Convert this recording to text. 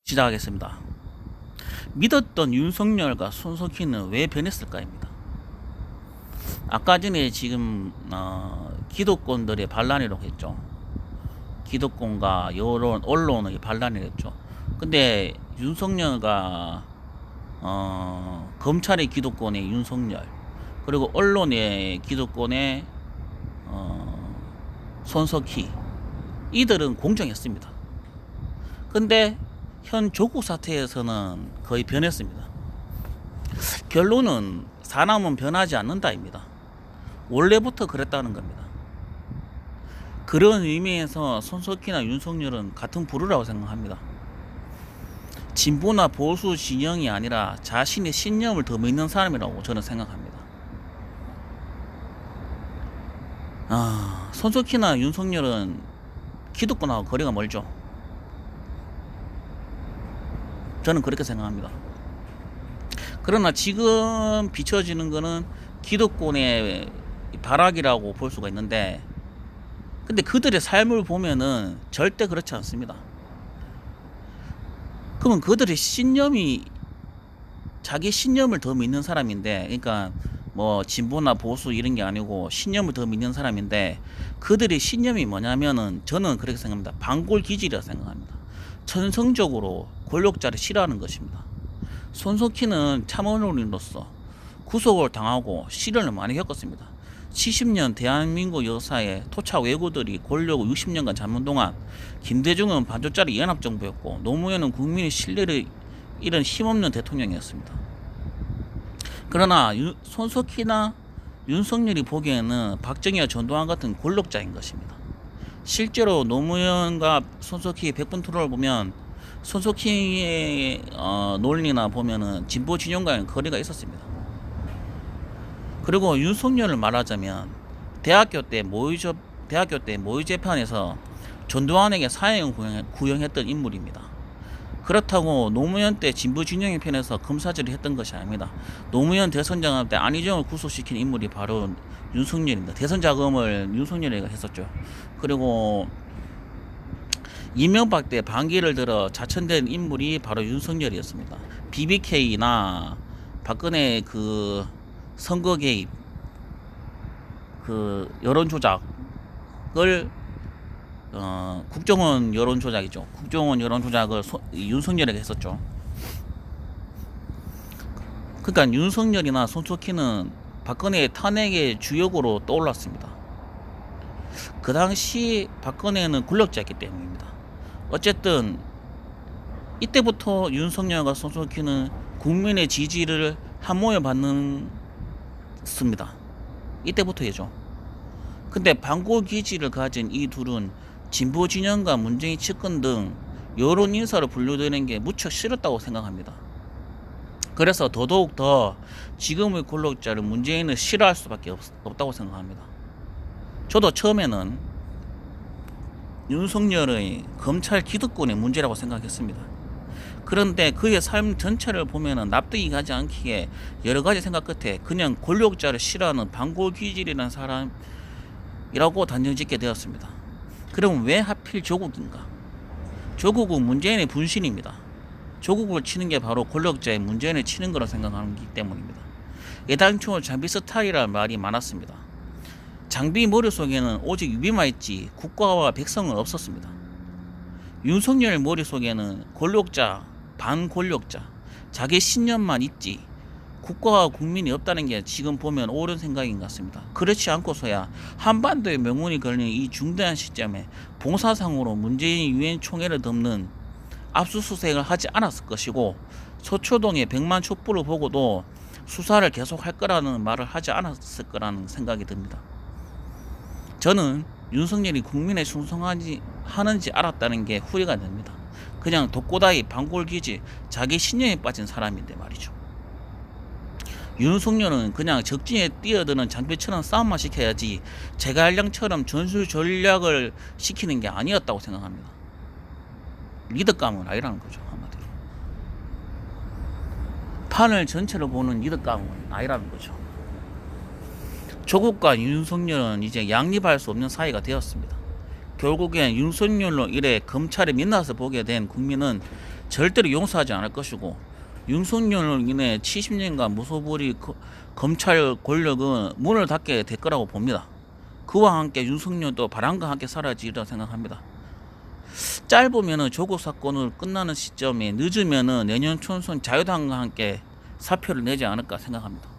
시작하겠습니다. 믿었던 윤석열과 손석희는 왜 변했을까입니다. 아까 전에 지금 기득권들의 반란이라고 했죠. 기득권과 여론, 언론의 반란이랬죠. 근데 윤석열과 검찰의 기득권의 윤석열, 그리고 언론의 기득권의 손석희, 이들은 공정했습니다. 근데 현 조국 사태에서는 거의 변했습니다. 결론은 사람은 변하지 않는다입니다. 원래부터 그랬다는 겁니다. 그런 의미에서 손석희나 윤석열은 같은 부류라고 생각합니다. 진보나 보수 진영이 아니라 자신의 신념을 더 믿는 사람이라고 저는 생각합니다. 손석희나 윤석열은 기득권하고 거리가 멀죠. 저는 그렇게 생각합니다. 그러나 지금 비춰지는 것은 기득권의 발악이라고 볼 수가 있는데, 근데 그들의 삶을 보면은 절대 그렇지 않습니다. 그러면 그들의 신념이, 자기 신념을 더 믿는 사람인데, 그러니까 뭐 진보나 보수 이런 게 아니고 신념을 더 믿는 사람인데, 그들의 신념이 뭐냐면은 저는 그렇게 생각합니다. 반골 기질이라고 생각합니다. 천성적으로 권력자를 싫어하는 것입니다. 손석희는 참언론인으로서 구속을 당하고 시련을 많이 겪었습니다. 70년 대한민국 역사에 토착 왜구들이 권력을 60년간 잡는 동안 김대중은 반조짜리 연합정부였고 노무현은 국민의 신뢰를 잃은 힘없는 대통령이었습니다. 그러나 손석희나 윤석열이 보기에는 박정희와 전두환 같은 권력자인 것입니다. 실제로 노무현과 손석희의 백분 토론을 보면 손석희의 논리나 보면은 진보 진영과는 거리가 있었습니다. 그리고 윤석열을 말하자면 대학교 때 모의 재판에서 전두환에게 사형 구형했던 인물입니다. 그렇다고 노무현 때 진보 진영의 편에서 검사질을 했던 것이 아닙니다. 노무현 대선 장악 때 안희정을 구속시킨 인물이 바로 윤석열입니다. 대선 자금을 윤석열이 했었죠. 그리고 이명박 때 반기를 들어 자천된 인물이 바로 윤석열이었습니다. BBK나 박근혜 그 선거 개입, 그 여론 조작을 국정원 여론 조작이죠. 국정원 여론 조작을 윤석열에게 했었죠. 그러니까 윤석열이나 손석희는 박근혜의 탄핵의 주역으로 떠올랐습니다. 그 당시 박근혜는 권력자였기 때문입니다. 어쨌든 이때부터 윤석열과 손석희는 국민의 지지를 한모여 받는 습니다. 이때부터이죠. 근데 반골 기질을 가진 이 둘은 진보 진영과 문재인 측근 등 여론 인사로 분류되는 게 무척 싫었다고 생각합니다. 그래서 더더욱 더 지금의 권력자를 문재인을 싫어할 수밖에 없다고 생각합니다. 저도 처음에는 윤석열의 검찰 기득권의 문제라고 생각했습니다. 그런데 그의 삶 전체를 보면은 납득이 가지 않기에 여러 가지 생각 끝에 그냥 권력자를 싫어하는 반골 기질이라는 사람이라고 단정짓게 되었습니다. 그럼 왜 하필 조국인가? 조국은 문재인의 분신입니다. 조국을 치는 게 바로 권력자의 문재인을 치는 거라 생각하기 때문입니다. 애당초 장비 스타일이라는 말이 많았습니다. 장비 머릿속에는 오직 유비만 있지 국가와 백성은 없었습니다. 윤석열 머릿속에는 권력자, 반권력자, 자기 신념만 있지 국가와 국민이 없다는 게 지금 보면 옳은 생각인 것 같습니다. 그렇지 않고서야 한반도의 명운이 걸린 이 중대한 시점에 봉사상으로 문재인 유엔 총회를 덮는 압수수색을 하지 않았을 것이고 서초동의 100만 촛불을 보고도 수사를 계속할 거라는 말을 하지 않았을 거라는 생각이 듭니다. 저는 윤석열이 국민에 충성하는지 알았다는 게 후회가 됩니다. 그냥 독고다이 반골기질 자기 신념에 빠진 사람인데 말이죠. 윤석열은 그냥 적진에 뛰어드는 장비처럼 싸움만 시켜야지 제갈량처럼 전술 전략을 시키는 게 아니었다고 생각합니다. 리더감은 아니라는 거죠. 한마디로 판을 전체로 보는 리더감은 아니라는 거죠. 조국과 윤석열은 이제 양립할 수 없는 사이가 되었습니다. 결국엔 윤석열로 이래 검찰에 민낯을 보게 된 국민은 절대로 용서하지 않을 것이고, 윤석열로 인해 70년간 무소불위 검찰 권력은 문을 닫게 될 거라고 봅니다. 그와 함께 윤석열도 바람과 함께 사라지리라 생각합니다. 짧으면은 조국 사건을 끝나는 시점이, 늦으면은 내년 총선 자유당과 함께 사표를 내지 않을까 생각합니다.